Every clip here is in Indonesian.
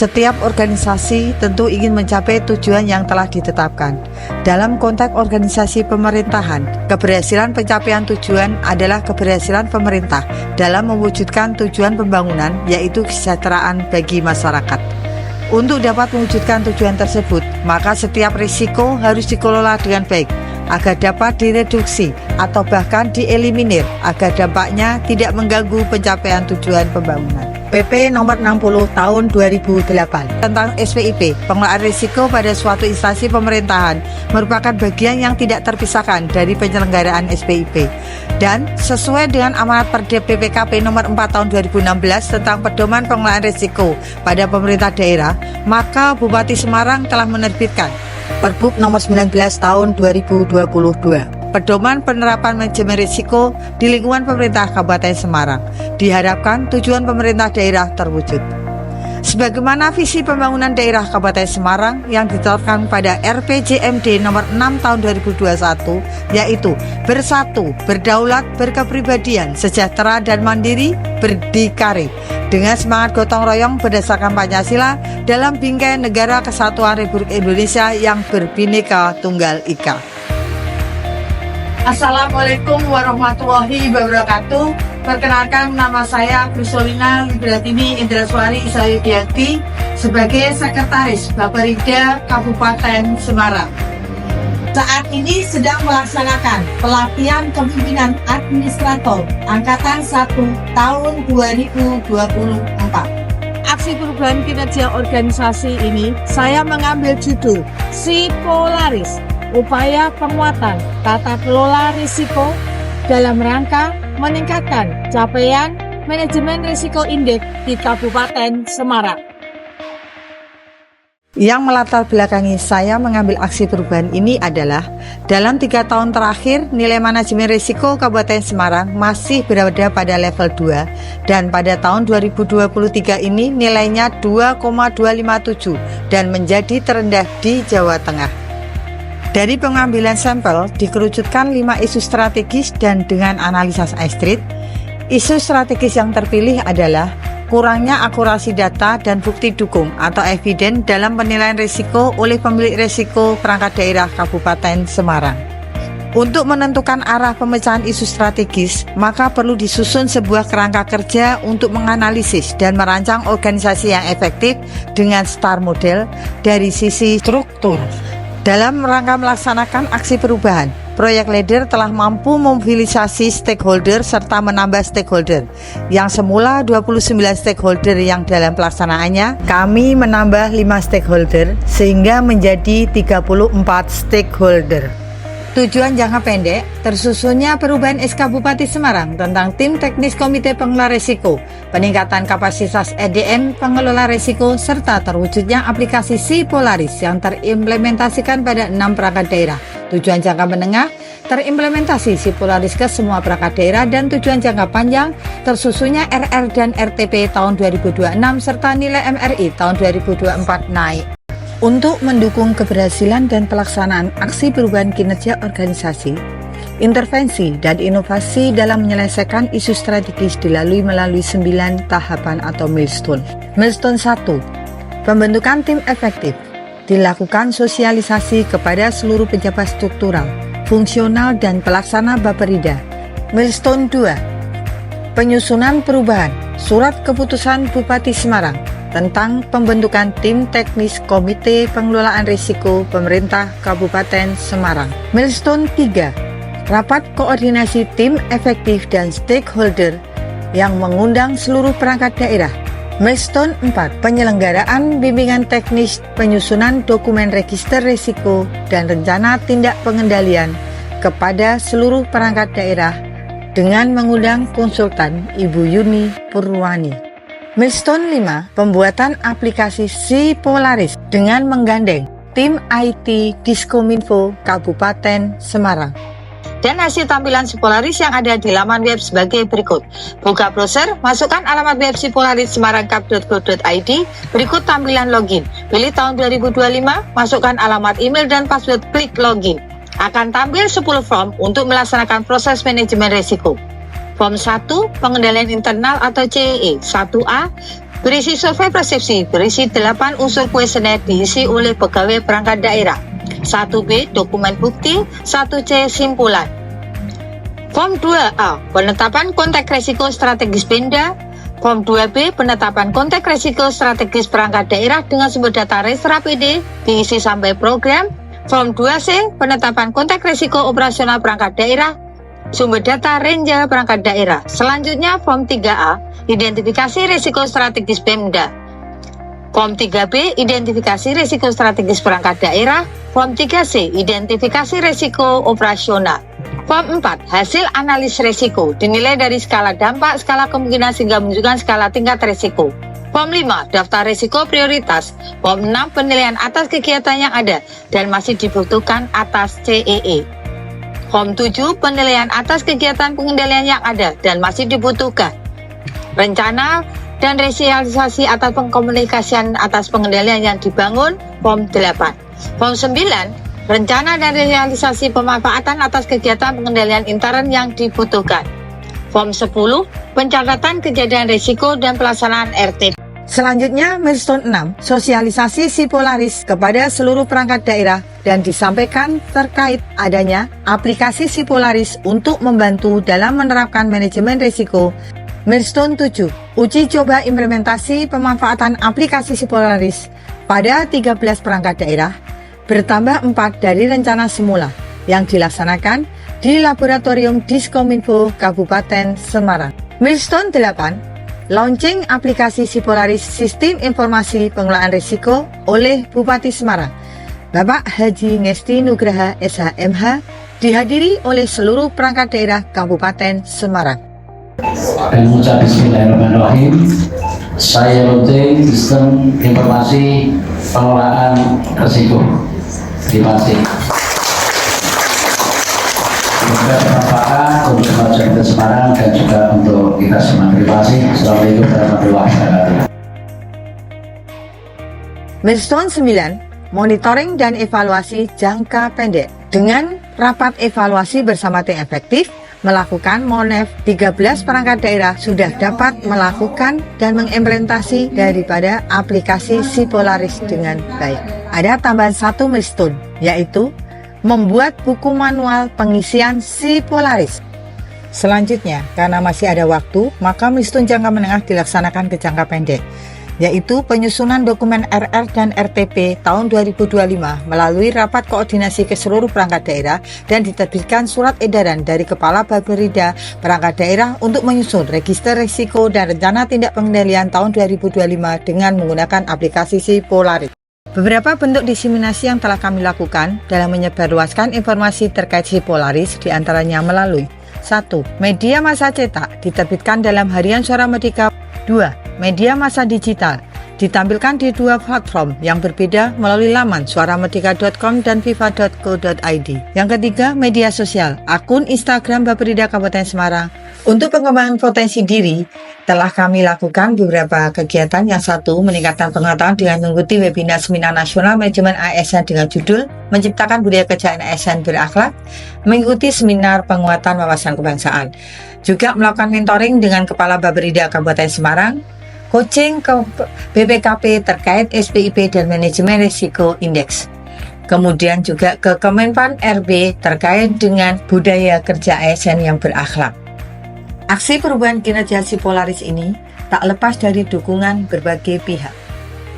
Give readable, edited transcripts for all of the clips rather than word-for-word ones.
Setiap organisasi tentu ingin mencapai tujuan yang telah ditetapkan. Dalam konteks organisasi pemerintahan, keberhasilan pencapaian tujuan adalah keberhasilan pemerintah dalam mewujudkan tujuan pembangunan, yaitu kesejahteraan bagi masyarakat. Untuk dapat mewujudkan tujuan tersebut, maka setiap risiko harus dikelola dengan baik agar dapat direduksi atau bahkan dieliminir agar dampaknya tidak mengganggu pencapaian tujuan pembangunan. PP nomor 60 tahun 2008 tentang SPIP, pengelolaan risiko pada suatu instansi pemerintahan merupakan bagian yang tidak terpisahkan dari penyelenggaraan SPIP. Dan sesuai dengan amanat Perda BPKP nomor 4 tahun 2016 tentang pedoman pengelolaan risiko pada pemerintah daerah, maka Bupati Semarang telah menerbitkan Pergub nomor 19 tahun 2022. Pedoman penerapan manajemen risiko di lingkungan pemerintah Kabupaten Semarang. Diharapkan tujuan pemerintah daerah terwujud. Sebagaimana visi pembangunan daerah Kabupaten Semarang yang ditetapkan pada RPJMD nomor 6 tahun 2021, yaitu bersatu, berdaulat, berkepribadian, sejahtera dan mandiri, berdikari, dengan semangat gotong royong berdasarkan Pancasila dalam bingkai Negara Kesatuan Republik Indonesia yang berbineka tunggal ika. Assalamualaikum warahmatullahi wabarakatuh. Perkenalkan, nama saya Krisolina Libratini Indraswari Isayudiati sebagai Sekretaris Bapperida Kabupaten Semarang. Saat ini sedang melaksanakan pelatihan kepemimpinan administrator Angkatan 1 tahun 2024. Aksi perubahan kinerja organisasi ini saya mengambil judul Si Polaris, upaya penguatan tata kelola risiko dalam rangka meningkatkan capaian manajemen risiko indeks di Kabupaten Semarang. Yang melatar belakangi saya mengambil aksi perubahan ini adalah dalam 3 tahun terakhir nilai manajemen risiko Kabupaten Semarang masih berada pada level 2 dan pada tahun 2023 ini nilainya 2,257 dan menjadi terendah di Jawa Tengah. Dari pengambilan sampel dikerucutkan 5 isu strategis dan dengan analisa Street, isu strategis yang terpilih adalah kurangnya akurasi data dan bukti dukung atau eviden dalam penilaian risiko oleh pemilik risiko perangkat daerah Kabupaten Semarang. Untuk menentukan arah pemecahan isu strategis, maka perlu disusun sebuah kerangka kerja untuk menganalisis dan merancang organisasi yang efektif dengan STAR model dari sisi struktur. Dalam rangka melaksanakan aksi perubahan, Proyek Leader telah mampu memobilisasi stakeholder serta menambah stakeholder. Yang semula 29 stakeholder yang dalam pelaksanaannya, kami menambah 5 stakeholder sehingga menjadi 34 stakeholder. Tujuan jangka pendek, tersusunnya perubahan SK Bupati Semarang tentang Tim Teknis Komite Pengelola Risiko, peningkatan kapasitas EDM pengelola risiko, serta terwujudnya aplikasi Si Polaris yang terimplementasikan pada 6 perangkat daerah. Tujuan jangka menengah, terimplementasi Si Polaris ke semua perangkat daerah, dan tujuan jangka panjang, tersusunnya RR dan RTP tahun 2026 serta nilai MRI tahun 2024 naik. Untuk mendukung keberhasilan dan pelaksanaan aksi perubahan kinerja organisasi, intervensi dan inovasi dalam menyelesaikan isu strategis dilalui melalui 9 tahapan atau milestone. Milestone 1, pembentukan tim efektif. Dilakukan sosialisasi kepada seluruh pejabat struktural, fungsional dan pelaksana Bapperida. Milestone 2, penyusunan perubahan surat keputusan Bupati Semarang tentang pembentukan Tim Teknis Komite Pengelolaan Risiko Pemerintah Kabupaten Semarang. Milestone 3, rapat koordinasi tim efektif dan stakeholder yang mengundang seluruh perangkat daerah. Milestone 4, penyelenggaraan bimbingan teknis penyusunan dokumen register risiko dan rencana tindak pengendalian kepada seluruh perangkat daerah dengan mengundang konsultan Ibu Yuni Purwani. Milestone 5, pembuatan aplikasi Si Polaris dengan menggandeng tim IT Diskominfo Kabupaten Semarang. Dan hasil tampilan Si Polaris yang ada di laman web sebagai berikut. Buka browser, masukkan alamat web Si Polaris semarangkap.go.id, berikut tampilan login. Pilih tahun 2025, masukkan alamat email dan password, klik login. Akan tampil 10 form untuk melaksanakan proses manajemen risiko. Form 1, pengendalian internal atau CEE. 1A, Berisi survei persepsi, berisi 8 unsur kuesioner diisi oleh pegawai perangkat daerah. 1B, dokumen bukti. 1C, simpulan. Form 2A, penetapan konteks risiko strategis Pemda. Form 2B, penetapan konteks risiko strategis perangkat daerah dengan sumber data Restra PD diisi sampai program. Form 2C, penetapan konteks risiko operasional perangkat daerah, sumber data Renja perangkat daerah. Selanjutnya Form 3A, identifikasi risiko strategis Pemda. Form 3B, identifikasi risiko strategis perangkat daerah. Form 3C, identifikasi risiko operasional. Form 4, hasil analis risiko, dinilai dari skala dampak, skala kemungkinan sehingga menunjukkan skala tingkat risiko. Form 5, daftar risiko prioritas. Form 6, penilaian atas kegiatan yang ada dan masih dibutuhkan atas CEE. Form 7, penilaian atas kegiatan pengendalian yang ada dan masih dibutuhkan. Rencana dan realisasi atas pengkomunikasian atas pengendalian yang dibangun. Form 8. Form 9, rencana dan realisasi pemanfaatan atas kegiatan pengendalian intern yang dibutuhkan. Form 10, pencatatan kejadian risiko dan pelaksanaan RT. Selanjutnya, milestone 6, sosialisasi Sipolaris kepada seluruh perangkat daerah dan disampaikan terkait adanya aplikasi Sipolaris untuk membantu dalam menerapkan manajemen risiko. Milestone 7, uji coba implementasi pemanfaatan aplikasi Sipolaris pada 13 perangkat daerah, bertambah 4 dari rencana semula yang dilaksanakan di Laboratorium Diskominfo Kabupaten Semarang. Milestone 8, launching aplikasi Sipolaris Sistem Informasi Pengelolaan Risiko oleh Bupati Semarang, Bapak Haji Ngesti Nugraha SHMH, dihadiri oleh seluruh perangkat daerah Kabupaten Semarang. Dan mengucap bismillahirrahmanirrahim. Saya launching sistem informasi pengelolaan risiko. Terima kasih. Semoga bermanfaat untuk kemajuan kita Semarang dan juga untuk kita semua. Terima kasih. Assalamualaikum warahmatullahi wabarakatuh. Milestone 9, monitoring dan evaluasi jangka pendek. Dengan rapat evaluasi bersama tim efektif, melakukan MONEF, 13 perangkat daerah sudah dapat melakukan dan mengimplementasi daripada aplikasi Sipolaris dengan baik. Ada tambahan 1 milestone, yaitu membuat buku manual pengisian Sipolaris. Selanjutnya, karena masih ada waktu, maka milestone jangka menengah dilaksanakan ke jangka pendek, yaitu penyusunan dokumen RR dan RTP tahun 2025 melalui rapat koordinasi ke seluruh perangkat daerah dan diterbitkan surat edaran dari Kepala Bapperida perangkat daerah untuk menyusun register risiko dan rencana tindak pengendalian tahun 2025 dengan menggunakan aplikasi Sipolaris. Beberapa bentuk diseminasi yang telah kami lakukan dalam menyebarluaskan informasi terkait Sipolaris diantaranya melalui 1. Media massa cetak diterbitkan dalam Harian Suara Merdeka. 2. Media massa digital ditampilkan di 2 platform yang berbeda melalui laman suaramerdeka.com dan viva.co.id. Yang ketiga, media sosial, akun Instagram Bapperida Kabupaten Semarang. Untuk pengembangan potensi diri, telah kami lakukan beberapa kegiatan. Yang satu, meningkatkan pengetahuan dengan mengikuti webinar seminar nasional manajemen ASN dengan judul Menciptakan Budaya Kerja ASN Berakhlak, mengikuti seminar penguatan wawasan kebangsaan. Juga melakukan mentoring dengan Kepala Bapperida Kabupaten Semarang, coaching ke BPKP terkait SPIP dan manajemen risiko indeks. Kemudian juga ke Kemenpan RB terkait dengan budaya kerja ASN yang berakhlak. Aksi perubahan kinerja Sipolaris ini tak lepas dari dukungan berbagai pihak.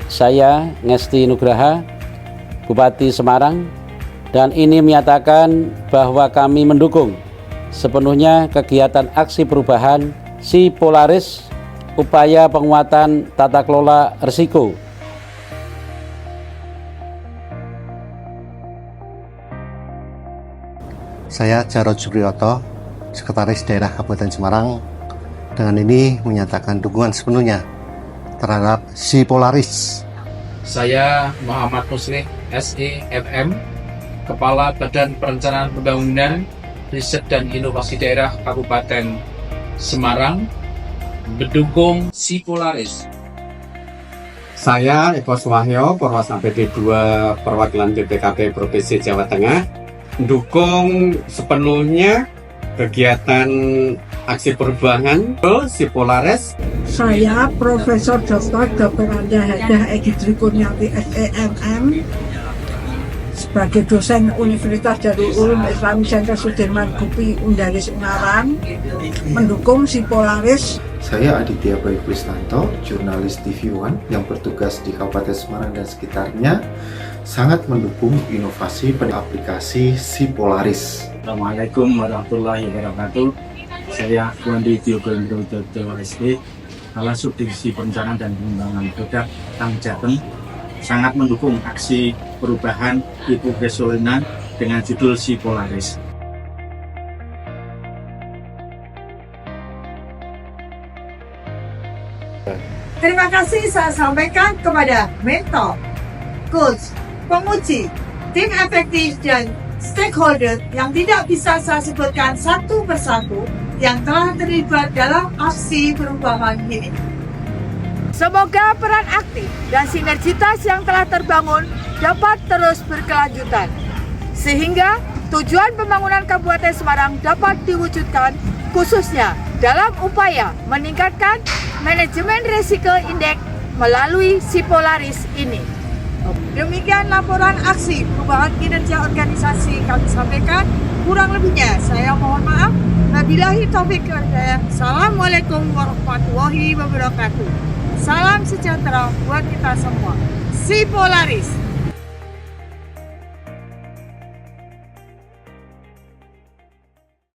Saya Ngesti Nugraha, Bupati Semarang, dan ini menyatakan bahwa kami mendukung sepenuhnya kegiatan aksi perubahan Sipolaris, upaya penguatan tata kelola risiko. Saya Jarod Supriyoto, Sekretaris Daerah Kabupaten Semarang, dengan ini menyatakan dukungan sepenuhnya terhadap Sipolaris. Saya Muhammad Muslim, SEFM, Kepala Badan Perencanaan Pembangunan, Riset dan Inovasi Daerah Kabupaten Semarang, mendukung Sipolaris. Saya Eko Suwahyo, Perwakilan PP2 Perwakilan BPKP Provinsi Jawa Tengah, mendukung sepenuhnya kegiatan aksi perubahan si Polaris. Saya Profesor Dr. Anda Hadah Egidri Kurniati SEMM sebagai dosen Universitas Darul Ulum Islam Center Sudirman Gupi Undaris Ungaran mendukung si Polaris. Saya Aditya Bayu Kristanto, jurnalis TV One yang bertugas di Kabupaten Semarang dan sekitarnya, sangat mendukung inovasi pada aplikasi si Polaris. Assalamualaikum warahmatullahi wabarakatuh. Saya Wandi Diogo Widodo SD, Kepala Subdivisi Perencanaan dan Pengembangan Produk Kang Jateng, sangat mendukung aksi perubahan Ibu Resolina dengan judul si Polaris. Terima kasih saya sampaikan kepada mentor, coach, penguji, tim efektif dan stakeholder yang tidak bisa saya sebutkan satu persatu yang telah terlibat dalam aksi perubahan ini. Semoga peran aktif dan sinergitas yang telah terbangun dapat terus berkelanjutan, sehingga tujuan pembangunan Kabupaten Semarang dapat diwujudkan, khususnya dalam upaya meningkatkan manajemen risiko indeks melalui si Polaris ini. Demikian laporan aksi perubahan kinerja organisasi kami sampaikan. Kurang lebihnya saya mohon maaf. Wabillahi taufiq wal hidayah. Assalamualaikum warahmatullahi wabarakatuh. Salam sejahtera buat kita semua. Si Polaris.